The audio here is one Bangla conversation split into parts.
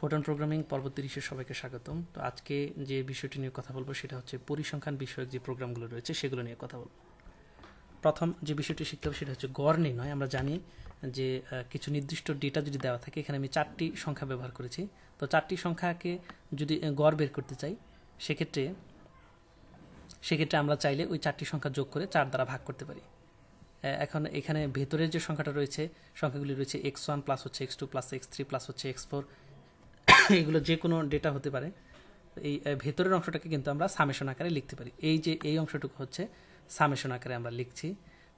ফোটন প্রোগ্রামিং পর্ব 30-এ সবাইকে স্বাগতম। তো আজকে যে বিষয়টি নিয়ে কথা বলবো সেটা হচ্ছে পরিসংখ্যান বিষয়ক যে প্রোগ্রামগুলো রয়েছে সেগুলো নিয়ে কথা বলবো। প্রথম যে বিষয়টি শিখতে হবে সেটা হচ্ছে গড় নির্ণয়। আমরা জানি যে কিছু নির্দিষ্ট ডেটা যদি দেওয়া থাকে, এখানে আমি 4টি সংখ্যা ব্যবহার করেছি। তো 4টি সংখ্যাকে যদি গড় বের করতে চাই সেক্ষেত্রে আমরা চাইলে ওই 4টি সংখ্যা যোগ করে 4 দ্বারা ভাগ করতে পারি। এখন এখানে ভেতরের যে সংখ্যাটা রয়েছে, সংখ্যাগুলি রয়েছে x1 প্লাস হচ্ছে x2 প্লাস x3 প্লাস হচ্ছে x4, এগুলো যে কোনো ডেটা হতে পারে। এই ভেতরের অংশটাকে কিন্তু আমরা সামেশন আকারে লিখতে পারি। এই অংশটুকু হচ্ছে সামেশন আকারে আমরা লিখছি।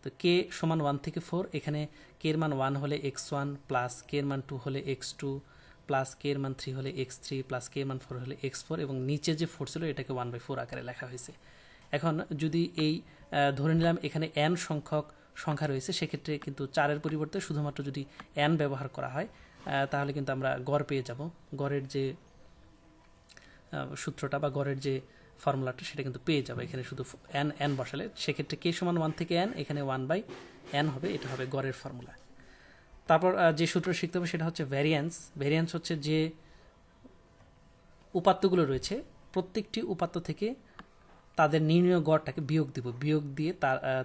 তো কে সমান 1 থেকে 4, এখানে কে এর মান 1 হলে x1 প্লাস কে এর মান 2 হলে x2 প্লাস কে এর মান 3 হলে x3 প্লাস কে এর মান 4 হলে x4, এবং নিচে যে 4 ছিল এটাকে 1/4 আকারে লেখা হয়েছে। এখন যদি এই ধরে নিলাম এখানে n সংখ্যক সংখ্যা রয়েছে, সেক্ষেত্রে কিন্তু 4-এর পরিবর্তে শুধুমাত্র যদি n ব্যবহার করা হয় তাহলে কিন্তু আমরা গড় পেয়ে যাব। গড়ের যে সূত্রটা বা গড়ের যে ফর্মুলাটা সেটা কিন্তু পেয়ে যাবে। এখানে শুধু n বসালে সেক্ষেত্রে কে সমান 1 থেকে n, এখানে 1/n হবে, এটা হবে গড়ের ফর্মুলা। তারপর যে সূত্র শিখতে হবে সেটা হচ্ছে ভ্যারিয়েন্স। ভ্যারিয়েন্স হচ্ছে যে উপাত্তগুলো রয়েছে প্রত্যেকটি উপাত্ত থেকে তাদের নির্ণয় গড়টাকে বিয়োগ দিব, বিয়োগ দিয়ে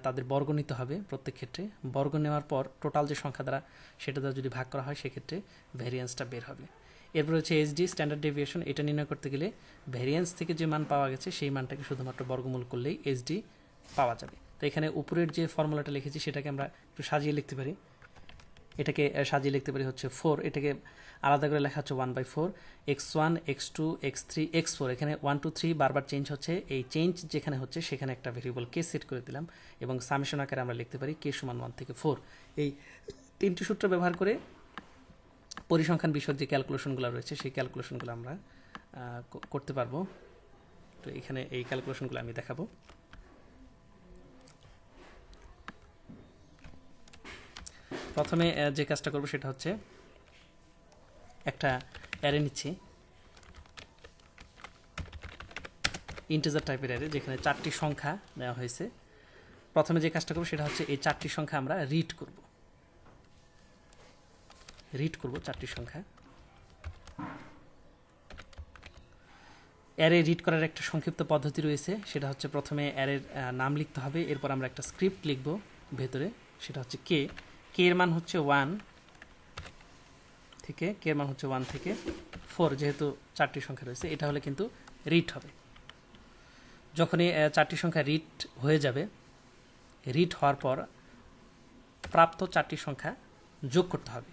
তাদের বর্গ নিতে হবে প্রত্যেক ক্ষেত্রে। বর্গ নেওয়ার পর টোটাল যে সংখ্যা দ্বারা সেটা দ্বারা যদি ভাগ করা হয় সেক্ষেত্রে ভ্যারিয়েন্সটা বের হবে। এরপর হচ্ছে এসডি, স্ট্যান্ডার্ড ডেভিয়েশন। এটা নির্ণয় করতে গেলে ভ্যারিয়েন্স থেকে যে মান পাওয়া গেছে সেই মানটাকে শুধুমাত্র বর্গমূল করলেই এসডি পাওয়া যাবে। তো এখানে উপরের যে ফর্মুলাটা লিখেছি সেটাকে আমরা একটু সাজিয়ে লিখতে পারি। এটাকে সাজিয়ে লিখতে পারি হচ্ছে 4, এটাকে আলাদা করে লেখা হচ্ছে 1/4, x1 x2 x3 x4। এখানে 1 2 3 বারবার চেঞ্জ হচ্ছে, এই চেঞ্জ যেখানে হচ্ছে সেখানে একটা ভেরিয়েবল কে সেট করে দিলাম, এবং সামেশন আকারে আমরা লিখতে পারি কে সমান 1 থেকে 4। এই তিনটি সূত্র ব্যবহার করে পরিসংখ্যান বিষয়ক যে ক্যালকুলেশনগুলো রয়েছে সেই ক্যালকুলেশনগুলো আমরা করতে পারবো। তো এখানে এই ক্যালকুলেশনগুলো আমি দেখাবো। প্রথমে যে কাজটা করবো সেটা হচ্ছে একটা অ্যারে নিচ্ছি, ইন্টিজার টাইপের অ্যারে, যেখানে 4টি সংখ্যা নেওয়া হয়েছে। প্রথমে যে কাজটা করবো সেটা হচ্ছে এই 4টি সংখ্যা আমরা রিড করব 4টি সংখ্যা। অ্যারে রিড করার একটা সংক্ষিপ্ত পদ্ধতি রয়েছে, সেটা হচ্ছে প্রথমে অ্যারের নাম লিখতে হবে, এরপর আমরা একটা স্ক্রিপ্ট লিখব ভেতরে, সেটা হচ্ছে কে এর মান হচ্ছে 1 থেকে কে এর মান হচ্ছে 1 থেকে 4, যেহেতু 4টি সংখ্যা রয়েছে এটা হলে কিন্তু রিড হবে। যখনই 4টি সংখ্যা রিড হয়ে যাবে, রিড হওয়ার পর প্রাপ্ত 4টি সংখ্যা যোগ করতে হবে।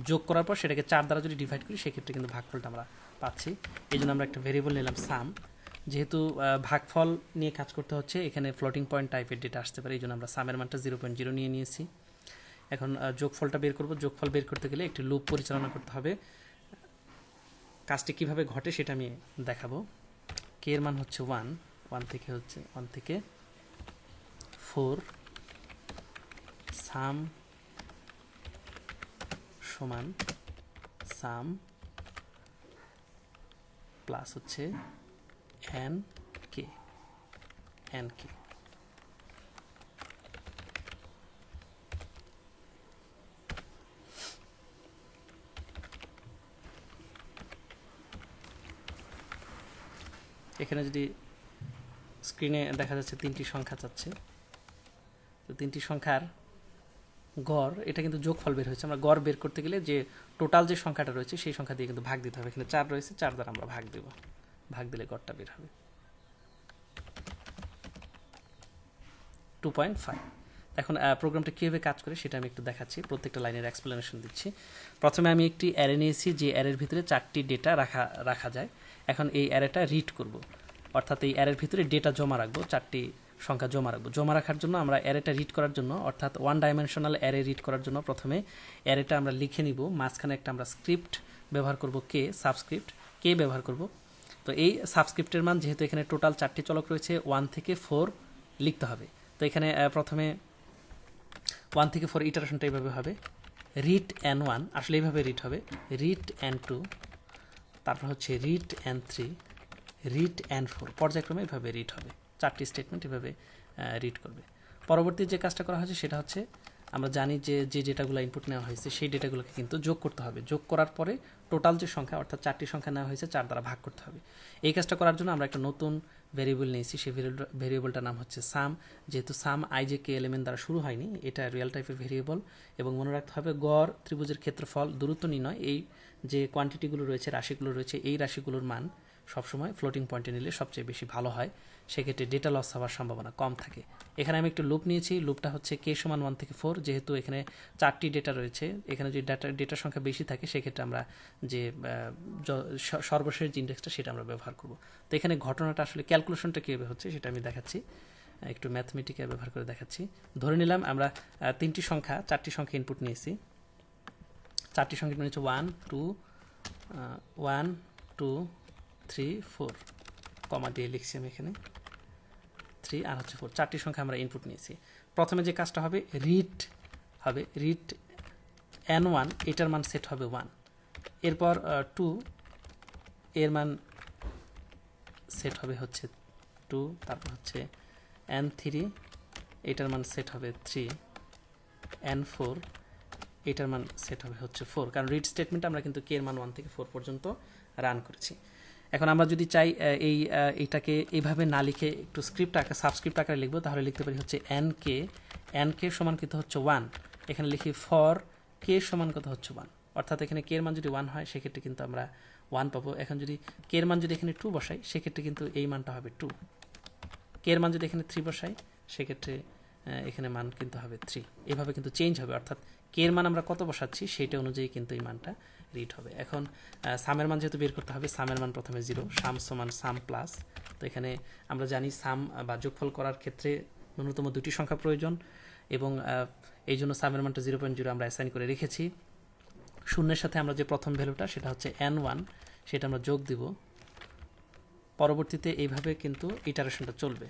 যোগ করার পর সেটাকে 4 দ্বারা যদি ডিভাইড করি সেক্ষেত্রে কিন্তু ভাগফলটা আমরা পাচ্ছি। এই জন্য আমরা একটা ভেরিয়েবল নিলাম সাম। যেহেতু ভাগফল নিয়ে কাজ করতে হচ্ছে, এখানে ফ্লোটিং পয়েন্ট টাইপের ডেটা আসতে পারে, এই জন্য আমরা সামের মানটা 0.0 নিয়ে নিয়েছি। এখন যোগফলটা বের করব। যোগফল বের করতে গেলে একটি লুপ পরিচালনা করতে হবে। কাজটি কিভাবে ঘটে সেটা আমি দেখাবো। কে এর মান হচ্ছে 1 থেকে 4, সাম সমান সাম প্লাস হচ্ছে এন কে। এখানে যদি স্ক্রিনে দেখা যাচ্ছে 3টি সংখ্যা চাচ্ছে, তো 3টি সংখ্যার গড়, এটা কিন্তু যোগফল বের হয়েছে। আমরা গড় বের করতে গেলে যে টোটাল যে সংখ্যাটা রয়েছে সেই সংখ্যা দিয়ে কিন্তু ভাগ দিতে হবে। এখানে 4 রয়েছে, 4 দ্বারা আমরা ভাগ দেব, ভাগ দিলে গড়টা বের হবে 2.5। এখন প্রোগ্রামটা কীভাবে কাজ করে সেটা আমি একটু দেখাচ্ছি, প্রত্যেকটা লাইনের এক্সপ্লেনেশন দিচ্ছি। প্রথমে আমি একটি অ্যারে নিয়েছি, যে অ্যারের ভিতরে 4টি ডেটা রাখা যায়। এখন এই অ্যারেটা রিড করব, অর্থাৎ এই অ্যারের ভিতরে ডেটা জমা রাখবো, 4টি সংখ্যা জমা রাখবো। জমা রাখার জন্য আমরা অ্যারেটা রিড করার জন্য, অর্থাৎ 1 ডাইমেনশনাল অ্যারে রিড করার জন্য প্রথমে অ্যারেটা আমরা লিখে নিব। মাঝখানে একটা আমরা স্ক্রিপ্ট ব্যবহার করব, সাবস্ক্রিপ্ট কে ব্যবহার করব। তো এই সাবস্ক্রিপ্টের মান, যেহেতু এখানে টোটাল 4টি চলক রয়েছে, 1 থেকে 4 লিখতে হবে। তো এখানে প্রথমে 1 থেকে 4 ইটারেশনটা এইভাবে হবে, রিড n1, আসলে এইভাবে রিড হবে, রিড n2, তারপর হচ্ছে রিড n3, রিড n4, পর্যায়ক্রমে এভাবে রিড হবে। 4টি স্টেটমেন্ট এভাবে রিড করবে। পরবর্তী যে কাজটা করা হয়েছে সেটা হচ্ছে আমরা জানি যে যে ডেটাগুলো ইনপুট নেওয়া হয়েছে সেই ডেটাগুলোকে কিন্তু যোগ করতে হবে। যোগ করার পরে টোটাল যে সংখ্যা অর্থাৎ 4টি সংখ্যা নেওয়া হয়েছে 4 দ্বারা ভাগ করতে হবে। এই কাজটা করার জন্য আমরা একটা নতুন ভেরিয়েবল নিয়েছি, সেই ভেরিয়েবলটার নাম হচ্ছে সাম। যেহেতু সাম আই জে কে এলিমেন্ট দ্বারা শুরু হয়নি, এটা রিয়েল টাইপের ভেরিয়েবল। এবং মনে রাখতে হবে গড় ত্রিভুজের ক্ষেত্রফল দূরত্ব নির্ণয়, এই যে কোয়ান্টিটিগুলো রয়েছে, রাশিগুলো রয়েছে, এই রাশিগুলোর মান সবসময় ফ্লোটিং পয়েন্টে নিলে সবচেয়ে বেশি ভালো হয়, সেক্ষেত্রে ডেটা লস হওয়ার সম্ভাবনা কম থাকে। এখানে আমি একটু লুপ নিয়েছি, লুপটা হচ্ছে কে সমান 1 থেকে 4। যেহেতু এখানে 4টি ডেটা রয়েছে, এখানে যদি ডেটার সংখ্যা বেশি থাকে সেক্ষেত্রে আমরা যে সর্বশেষ যে ইন্ডেক্সটা সেটা আমরা ব্যবহার করব। তো এখানে ঘটনাটা আসলে ক্যালকুলেশনটা কীভাবে হচ্ছে সেটা আমি দেখাচ্ছি, একটু ম্যাথমেটিক্যাল ব্যবহার করে দেখাচ্ছি। ধরে নিলাম আমরা 4টি সংখ্যা ইনপুট নিয়েছি। 4টি সংখ্যা নিয়েছি 1 2 3 4, কমা দিয়ে লিখছি আমি এখানে 3 আর হচ্ছে 4, 4টি সংখ্যা আমরা ইনপুট নিয়েছি। প্রথমে যে কাজটা হবে রিড n1, এটার মান সেট হবে 1। এরপর 2 এর মান সেট হবে হচ্ছে 2, তারপর হচ্ছে n3 এটার মান সেট হবে 3, n4 এটার মান সেট হবে হচ্ছে 4। কারণ রিড স্টেটমেন্ট আমরা কিন্তু কে এর মান 1 থেকে 4 পর্যন্ত রান করেছি। এখন আমরা যদি চাই এইটাকে এইভাবে না লিখে একটু সাবস্ক্রিপ্ট আকারে লিখবো, তাহলে লিখতে পারি হচ্ছে এন কে সমান কত হচ্ছে 1। এখানে লিখি ফর কে সমান কত হচ্ছে 1, অর্থাৎ এখানে কে এর মান যদি 1 হয় সেক্ষেত্রে কিন্তু আমরা 1 পাবো। এখন যদি কে এর মান যদি এখানে 2 বসাই সেক্ষেত্রে কিন্তু এই মানটা হবে 2। কে এর মান যদি এখানে 3 বসাই সেক্ষেত্রে এখানে মান কিন্তু হবে 3। এভাবে কিন্তু চেঞ্জ হবে, অর্থাৎ কে এর মান আমরা কত বসাচ্ছি সেইটা অনুযায়ী কিন্তু এই মানটা রিড হবে। এখন সামের মান যেহেতু বের করতে হবে, সামের মান প্রথমে 0, সাম সমান সাম প্লাস। তো এখানে আমরা জানি সাম বা যোগফল করার ক্ষেত্রে ন্যূনতম 2টি সংখ্যা প্রয়োজন, এবং এই জন্য সামের মানটা 0.0 আমরা অ্যাসাইন করে রেখেছি। শূন্যের সাথে আমরা যে প্রথম ভ্যালুটা সেটা হচ্ছে n1, সেটা আমরা যোগ দিব। পরবর্তীতে এইভাবে কিন্তু ইটারেশনটা চলবে।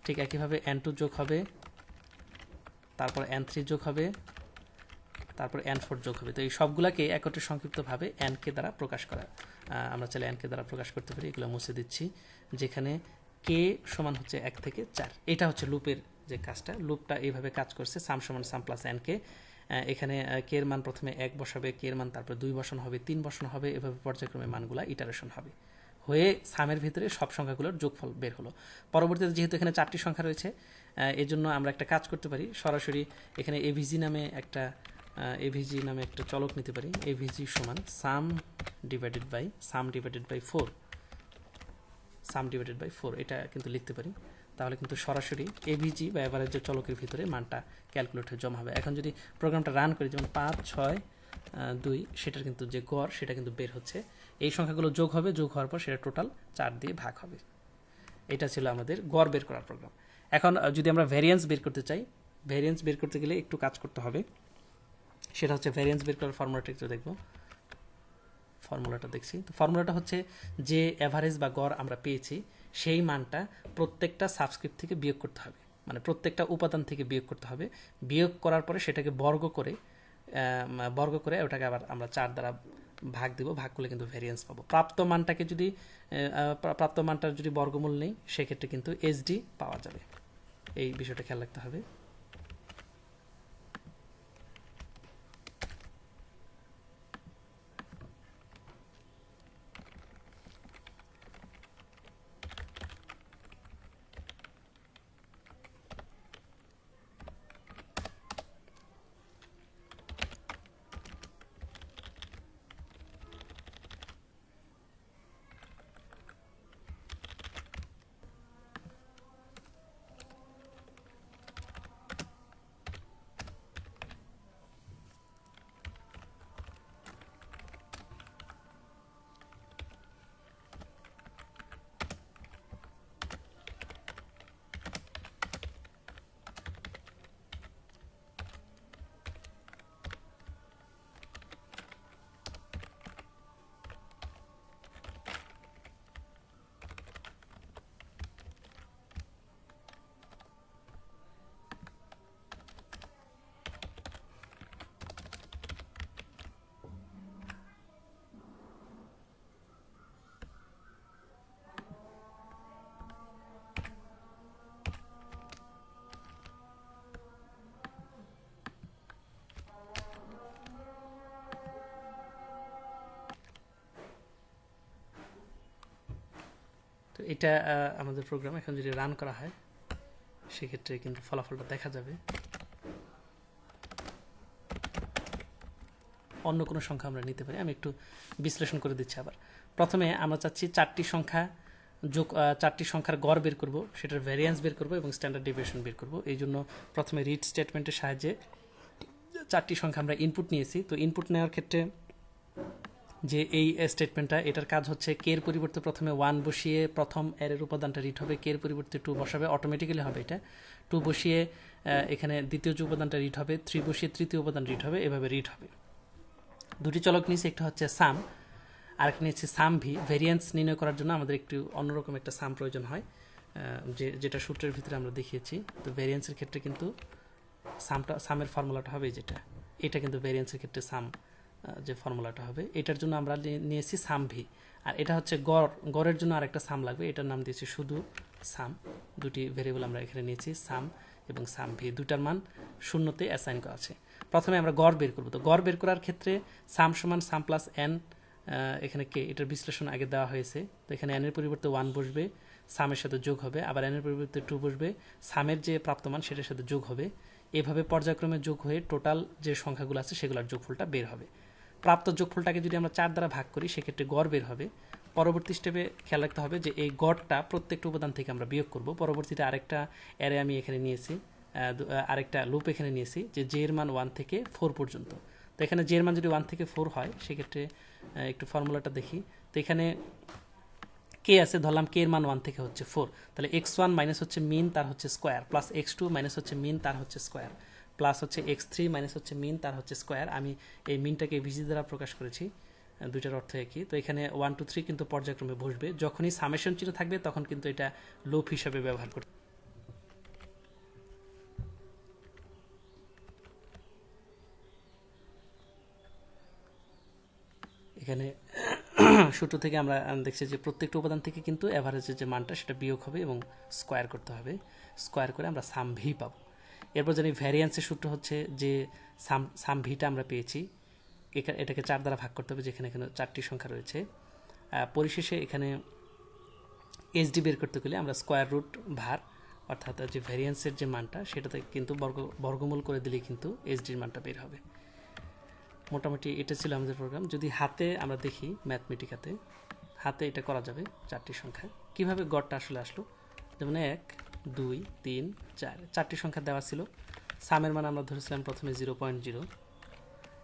ঠিক একইভাবে n2 যোগ হবে, তারপর n3 যোগ হবে, তারপর n4 যোগ হবে। তো এই সবগুলাকে একত্রে সংক্ষিপ্তভাবে nk দ্বারা প্রকাশ করা, আমরা চাইলে nk দ্বারা প্রকাশ করতে পারি। এগুলো মুছে দিচ্ছি, যেখানে k সমান হচ্ছে 1 থেকে 4। এটা হচ্ছে লুপের যে কাজটা, লুপটা এইভাবে কাজ করছে, সাম সমান সাম প্লাস nk। এখানে কে এর মান প্রথমে 1 বসাবে, কে এর মান তারপর 2 বসানো হবে, 3 বসানো হবে, এভাবে পর্যায়ক্রমে মানগুলা ইটারেশন হবে, হয়ে সামের ভিতরে সব সংখ্যাগুলোর যোগফল বের হলো। পরবর্তীতে যেহেতু এখানে 4টি সংখ্যা রয়েছে, এর জন্য আমরা একটা কাজ করতে পারি, সরাসরি এখানে এভিজি নামে একটা চলক নিতে পারি। এভিজি সমান সাম ডিভাইডেড বাই 4, এটা কিন্তু লিখতে পারি। তাহলে কিন্তু সরাসরি এভিজি বা এভারেজের চলকের ভিতরে মানটা ক্যালকুলেট হয়ে জমা হবে। এখন যদি প্রোগ্রামটা রান করি, যেমন 5 6 2, সেটার কিন্তু যে গড় সেটা কিন্তু বের হচ্ছে। এই সংখ্যাগুলো যোগ হবে, যোগ হওয়ার পর সেটা টোটাল 4 দিয়ে ভাগ হবে। এটা ছিল আমাদের গড় বের করার প্রোগ্রাম। এখন যদি আমরা ভ্যারিয়েন্স বের করতে চাই, ভ্যারিয়েন্স বের করতে গেলে একটু কাজ করতে হবে। সেটা হচ্ছে ভ্যারিয়েন্স বের করার ফর্মুলাটা একটু দেখব। ফর্মুলাটা দেখছি, তো ফর্মুলাটা হচ্ছে যে এভারেজ বা গড় আমরা পেয়েছি সেই মানটা প্রত্যেকটা সাবস্ক্রিপ্ট থেকে বিয়োগ করতে হবে, মানে প্রত্যেকটা উপাদান থেকে বিয়োগ করতে হবে। বিয়োগ করার পরে সেটাকে বর্গ করে ওটাকে আবার আমরা 4 দ্বারা ভাগ দিব, ভাগ করলে কিন্তু ভ্যারিয়েন্স পাবো। প্রাপ্ত মানটার যদি বর্গমূল নেই সেক্ষেত্রে কিন্তু এসডি পাওয়া যাবে। এই বিষয়টা খেয়াল রাখতে হবে। এটা আমাদের প্রোগ্রাম এখন যদি রান করা হয় সেক্ষেত্রে কিন্তু ফলাফলটা দেখা যাবে। অন্য কোনো সংখ্যা আমরা নিতে পারি। আমি একটু বিশ্লেষণ করে দিচ্ছি আবার। প্রথমে আমরা চাচ্ছি চারটি সংখ্যার গড় বের করব, সেটার ভ্যারিয়েন্স বের করব এবং স্ট্যান্ডার্ড ডেভিয়েশন বের করব। এই জন্য প্রথমে রিড স্টেটমেন্টের সাহায্যে চারটি সংখ্যা আমরা ইনপুট নিয়েছি। তো ইনপুট নেওয়ার ক্ষেত্রে যে এই স্টেটমেন্টটা, এটার কাজ হচ্ছে কে এর পরিবর্তে প্রথমে 1 বসিয়ে প্রথম এর উপাদানটা রিড হবে, কে এর পরিবর্তে 2 বসাবে, অটোমেটিক্যালি হবে এটা। 2 বসিয়ে এখানে দ্বিতীয় যে উপাদানটা রিড হবে, 3 বসিয়ে তৃতীয় উপাদান রিড হবে, এভাবে রিড হবে। দুটি চলক নিয়েছি, একটা হচ্ছে সাম আর একটা নিয়েছি সাম ভি। ভেরিয়েন্স নির্ণয় করার জন্য আমাদের একটু অন্যরকম একটা সাম প্রয়োজন হয়, যেটা সূত্রের ভিতরে আমরা দেখিয়েছি। তো ভেরিয়েন্সের ক্ষেত্রে কিন্তু সামের ফর্মুলাটা হবে যেটা, এটা কিন্তু ভেরিয়েন্সের ক্ষেত্রে সাম যে ফর্মুলাটা হবে, এটার জন্য আমরা নিয়েছি সাম ভি। আর এটা হচ্ছে গড়ের জন্য আরেকটা সাম লাগবে, এটার নাম দিয়েছি শুধু সাম। দুটি ভেরিয়েবল আমরা এখানে নিয়েছি, সাম এবং সাম ভি, দুটার মান শূন্যতে অ্যাসাইন করা আছে। প্রথমে আমরা গড় বের করব। তো গড় বের করার ক্ষেত্রে সাম সমান সাম প্লাস এন, এখানে কে এটার বিশ্লেষণ আগে দেওয়া হয়েছে। তো এখানে এনের পরিবর্তে 1 বসবে, সামের সাথে যোগ হবে, আবার এনের পরিবর্তে 2 বসবে, সামের যে প্রাপ্তমান সেটার সাথে যোগ হবে। এভাবে পর্যায়ক্রমে যোগ হয়ে টোটাল যে সংখ্যাগুলো আছে সেগুলোর যোগফলটা বের হবে। প্রাপ্ত যোগফলটাকে যদি আমরা 4 দ্বারা ভাগ করি সেক্ষেত্রে গড় বের হবে। পরবর্তী স্টেপে খেয়াল রাখতে হবে যে এই গড়টা প্রত্যেকটা উপাদান থেকে আমরা বিয়োগ করব। পরবর্তীতে আরেকটা অ্যারে আমি এখানে নিয়েছি, আরেকটা লুপ এখানে নিয়েছি, যে জে এর মান 1 থেকে 4 পর্যন্ত। তো এখানে জে এর মান যদি 1 থেকে 4 হয় সেক্ষেত্রে একটু ফর্মুলাটা দেখি। তো এখানে কে আছে, ধরলাম কে এর মান 1 থেকে হচ্ছে 4, তাহলে x1 মাইনাস হচ্ছে মিন তার হচ্ছে স্কোয়ার, প্লাস x2 মাইনাস হচ্ছে মিন তার হচ্ছে স্কোয়ার, প্লাস হচ্ছে x3 মাইনাস হচ্ছে মিন তার হচ্ছে স্কোয়ার। আমি এই মিনটাকে ভিজি দ্বারা প্রকাশ করেছি, দুইটার অর্থ একই। তো এখানে 1 2 3 কিন্তু পর্যায়ক্রমে বসবে, যখনই সামেশন চিহ্ন থাকবে তখন কিন্তু এটা লুপ হিসাবে ব্যবহার করতে। এখানে সূত্র থেকে আমরা দেখছি যে প্রত্যেকটা উপাদান থেকে কিন্তু অ্যাভারেজের যে মানটা সেটা বিয়োগ হবে এবং স্কোয়ার করতে হবে। স্কোয়ার করে আমরা সাম ভি পাবো। এরপর জানি ভ্যারিয়েন্সের সূত্র হচ্ছে যে সাম ভিটা আমরা পেয়েছি, এটাকে 4 দ্বারা ভাগ করতে হবে, যেখানে এখানে 4টি সংখ্যা রয়েছে। পরিশেষে এখানে এইচডি বের করতে গেলে আমরা স্কোয়ার রুট ভার, অর্থাৎ যে ভ্যারিয়েন্সের যে মানটা সেটাতে কিন্তু বর্গমূল করে দিলেই কিন্তু এইচডির মানটা বের হবে। মোটামুটি এটা ছিল আমাদের প্রোগ্রাম। যদি হাতে আমরা দেখি ম্যাথমেটিকাতে, হাতে এটা করা যাবে। 4টি সংখ্যা কিভাবে গড়টা আসলে আসলো, যেমন 1 2 3 4, 4টি সংখ্যা দেওয়া ছিল। সামের মান আমরা ধরেছিলাম প্রথমে 0.0।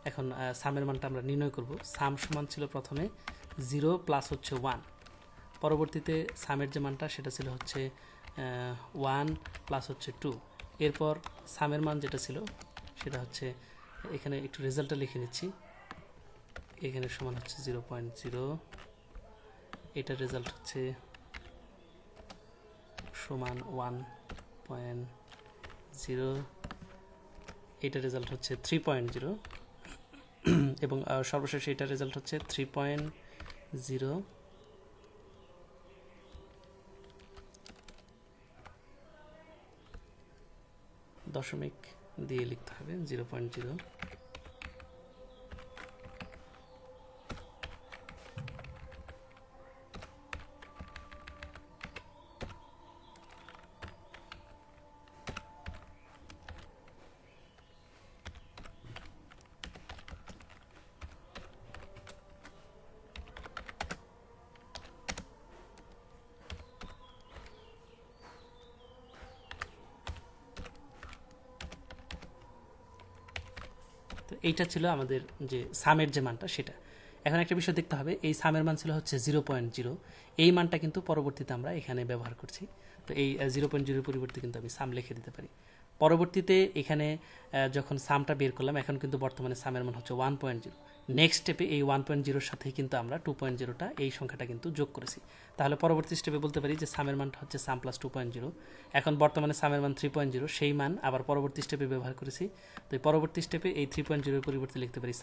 এখন সামের মানটা আমরা নির্ণয় করব। সাম সমান ছিল প্রথমে 0 প্লাস হচ্ছে 1, পরবর্তীতে সামের যে মানটা সেটা ছিল হচ্ছে 1 প্লাস হচ্ছে 2। এরপর সামের মান যেটা ছিল সেটা হচ্ছে, এখানে একটু রেজাল্টটা লিখে নিচ্ছি, এখানে সমান হচ্ছে 0.0, এটার রেজাল্ট হচ্ছে সমান 1.0, এটার রেজাল্ট হচ্ছে 3.0 এবং সর্বশেষ এটার রেজাল্ট হচ্ছে 3.0 দশমিক দিয়ে লিখতে হবে 0.0। তো এইটা ছিল আমাদের যে সামের যে মানটা সেটা। এখন একটা বিষয় দেখতে হবে, এই সামের মান ছিল হচ্ছে 0.0, এই মানটা কিন্তু পরবর্তীতে আমরা এখানে ব্যবহার করছি। তো এই 0.0 পরিবর্তে কিন্তু আমি সাম লিখে দিতে পারি। পরবর্তীতে এখানে যখন সামটা বের করলাম, এখন কিন্তু বর্তমানে সামের মান হচ্ছে 1.0। নেক্সট স্টেপে এই 1.0-র সাথেই কিন্তু আমরা 2.0টা এই সংখ্যাটা কিন্তু যোগ করেছি। তাহলে পরবর্তী স্টেপে বলতে পারি যে সামের মানটা হচ্ছে সাম প্লাস 2.0। এখন বর্তমানে সামের মান 3.0, সেই মান আবার পরবর্তী স্টেপে ব্যবহার করেছি। তো এই পরবর্তী স্টেপে এই 3.0-এর পরিবর্তে লিখতে পারি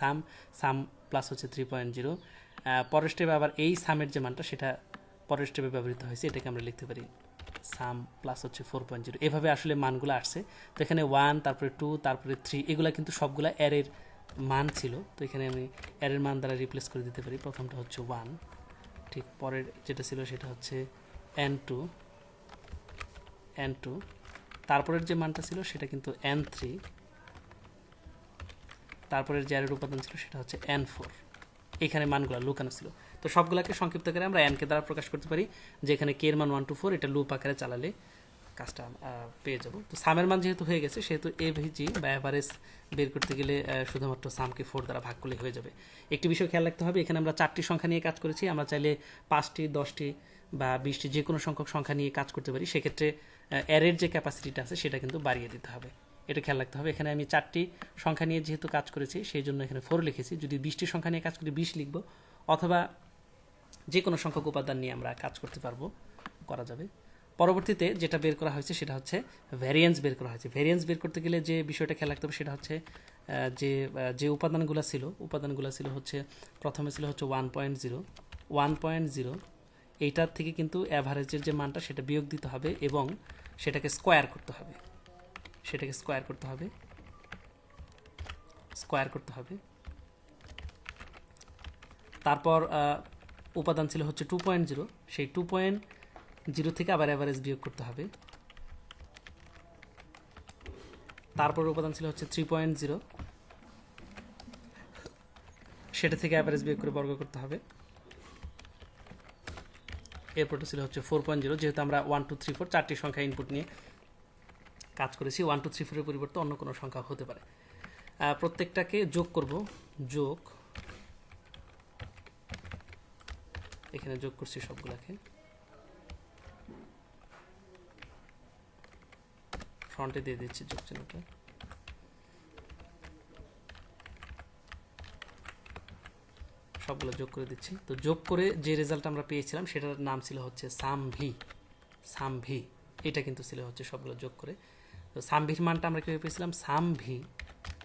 সাম প্লাস হচ্ছে 3.0। পরের স্টেপে আবার এই সামের যে মানটা সেটা পরের স্টেপে ব্যবহৃত হয়েছে, এটাকে আমরা লিখতে পারি সাম প্লাস হচ্ছে 4.0। এভাবে আসলে মানগুলো আসছে। তো এখানে 1, তারপরে 2, তারপরে 3, এগুলা কিন্তু সবগুলা অ্যারের মান ছিল। তো এখানে আমি অ্যারের মান দ্বারা রিপ্লেস করে দিতে পারি। প্রথমটা হচ্ছে 1, ঠিক পরের যেটা ছিল সেটা হচ্ছে n2 n2, তারপরের যে মানটা ছিল সেটা কিন্তু n3, তারপরের যে অ্যারের উপাদান ছিল সেটা হচ্ছে n4। এখানে মানগুলো লুকানো ছিল। তো সবগুলোকে সংক্ষিপ্ত করে আমরা n কে দ্বারা প্রকাশ করতে পারি, যে এখানে k এর মান 1 to 4, এটা লুপ আকারে চালালে কাজটা পেয়ে যাব। তো সামের মান যেহেতু হয়ে গেছে সেহেতু এভিজি বা অ্যাভারেজ বের করতে গেলে শুধুমাত্র সামকে 4 দ্বারা ভাগ করলে হয়ে যাবে। একটি বিষয় খেয়াল রাখতে হবে, এখানে আমরা 4টি সংখ্যা নিয়ে কাজ করেছি, আমরা চাইলে 5টি 10টি বা 20টি যে কোনো সংখ্যক সংখ্যা নিয়ে কাজ করতে পারি। সেক্ষেত্রে অ্যারের যে ক্যাপাসিটিটা আছে সেটা কিন্তু বাড়িয়ে দিতে হবে, এটা খেয়াল রাখতে হবে। এখানে আমি 4টি সংখ্যা নিয়ে যেহেতু কাজ করেছি সেই জন্য এখানে 4 লিখেছি। যদি 20টি সংখ্যা নিয়ে কাজ করি 20 লিখব, অথবা যে কোনো সংখ্যক উপাদান নিয়ে আমরা কাজ করতে পারবো, করা যাবে। পরবর্তীতে যেটা বের করা হয়েছে সেটা হচ্ছে ভ্যারিয়েন্স বের করা হয়েছে। ভ্যারিয়েন্স বের করতে গেলে যে বিষয়টা খেয়াল রাখতে হবে সেটা হচ্ছে যে উপাদানগুলো ছিল হচ্ছে প্রথমে ছিল হচ্ছে 1.0 এইটার থেকে কিন্তু অ্যাভারেজের যে মানটা সেটা বিয়োগ দিতে হবে এবং সেটাকে স্কোয়ার করতে হবে। তারপর উপাদান ছিল হচ্ছে 2.0, সেই 2.0 থেকে আবার অ্যাভারেজ বিয়োগ করতে হবে। তারপর উপাদান ছিল হচ্ছে 3.0, সেটা থেকে অ্যাভারেজ বিয়োগ করে বর্গ করতে হবে। এরপরটা ছিল হচ্ছে 4.0, যেহেতু আমরা 1 2 3 4 4টি সংখ্যা ইনপুট নিয়ে কাজ করেছি, 1 2 3 4 এর পরিবর্তে অন্য কোনো সংখ্যা হতে পারে। প্রত্যেকটাকে যোগ করব, এখানে যোগ করছি সবগুলাকে, ফ্রন্টে দিয়ে দিচ্ছি যোগ চিহ্নটা। সবগুলো যোগ করে দিচ্ছি। তো যোগ করে যে রেজাল্ট আমরা পেয়েছিলাম সেটার নাম ছিল হচ্ছে সাম ভি, এটা কিন্তু ছিল হচ্ছে সবগুলো যোগ করে। তো সাম ভির মানটা আমরা কীভাবে পেয়েছিলাম, সাম ভি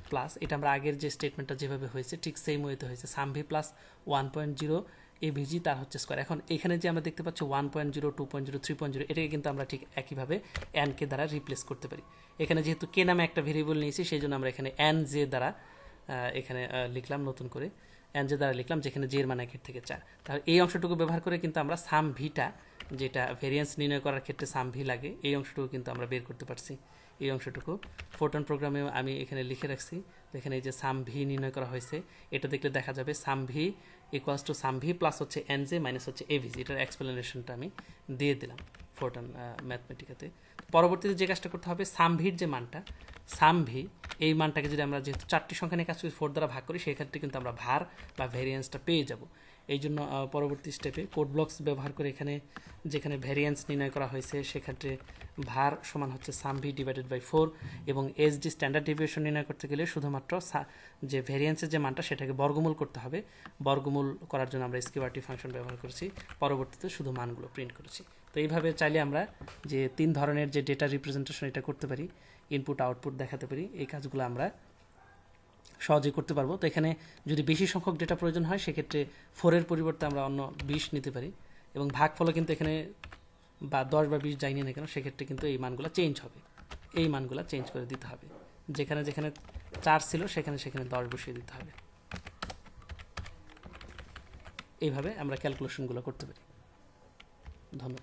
প্লাস, এটা আমরা আগের যে স্টেটমেন্টটা যেভাবে হয়েছে ঠিক সেম ওয়েতে হয়েছে, সাম ভি প্লাস 1.0 এভিজি তার হচ্ছে স্কোয়ার। এখন এখানে যে আমরা দেখতে পাচ্ছি 1.0 2.0 3.0, এটাকে কিন্তু আমরা ঠিক একইভাবে এন কে দ্বারা রিপ্লেস করতে পারি। এখানে যেহেতু কে নামে একটা ভেরিয়েবল নিয়েছি সেই জন্য আমরা এখানে এন জে দ্বারা এখানে লিখলাম, নতুন করে এন জে দ্বারা লিখলাম, যেখানে জে এর মান 1 থেকে 4। তাহলে এই অংশটুকু ব্যবহার করে কিন্তু আমরা সাম ভিটা, যেটা ভেরিয়েন্স নির্ণয় করার ক্ষেত্রে সাম ভি লাগে, এই অংশটুকু কিন্তু আমরা বের করতে পারছি। এই অংশটুকু ফোরটন প্রোগ্রামে আমি এখানে লিখে রাখছি, এখানে এই যে সাম ভি নির্ণয় করা হয়েছে, এটা দেখলে দেখা যাবে sum V equals to sum V plus হচ্ছে এন জে মাইনাস হচ্ছে এভিজি। এটার এক্সপ্লেনেশনটা আমি দিয়ে দিলাম ফোরটন ম্যাথমেটিকাতে। পরবর্তীতে যে কাজটা করতে হবে, সাম ভির যে মানটা, সাম ভি এই মানটাকে যদি আমরা যেহেতু 4টি সংখ্যা নিয়ে কাজ করি 4 দ্বারা ভাগ করি, সেক্ষেত্রে কিন্তু আমরা ভার বা ভ্যারিয়েন্সটা পেয়ে যাব। এই জন্য পরবর্তী স্টেপে কোড ব্লকস ব্যবহার করে এখানে যেখানে ভ্যারিয়েন্স নির্ণয় করা হয়েছে সেক্ষেত্রে ভার সমান হচ্ছে সাম ভি ডিভাইডেড বাই 4, এবং এসডি স্ট্যান্ডার্ড ডেভিয়েশন নির্ণয় করতে গেলে শুধুমাত্র যে ভ্যারিয়েন্সের যে মানটা সেটাকে বর্গমূল করতে হবে। বর্গমূল করার জন্য আমরা স্কিউআরটি ফাংশন ব্যবহার করেছি, পরবর্তীতে শুধু মানগুলো প্রিন্ট করেছি। তো এইভাবে চাইলে আমরা যে 3 ধরনের যে ডেটা রিপ্রেজেন্টেশন এটা করতে পারি, ইনপুট আউটপুট দেখাতে পারি, এই কাজগুলো আমরা সহজেই করতে পারবো। তো এখানে যদি বেশি সংখ্যক ডেটা প্রয়োজন হয় সেক্ষেত্রে 4 এর পরিবর্তে আমরা অন্য 20 নিতে পারি, এবং ভাগফলও কিন্তু এখানে বা 10 বা 20 যাই নিয়ে না কেন সেক্ষেত্রে কিন্তু এই মানগুলো চেঞ্জ হবে, এই মানগুলো চেঞ্জ করে দিতে হবে, যেখানে যেখানে 4 ছিল সেখানে সেখানে 10 বসিয়ে দিতে হবে। এইভাবে আমরা ক্যালকুলেশনগুলো করতে পারি। ধন্যবাদ।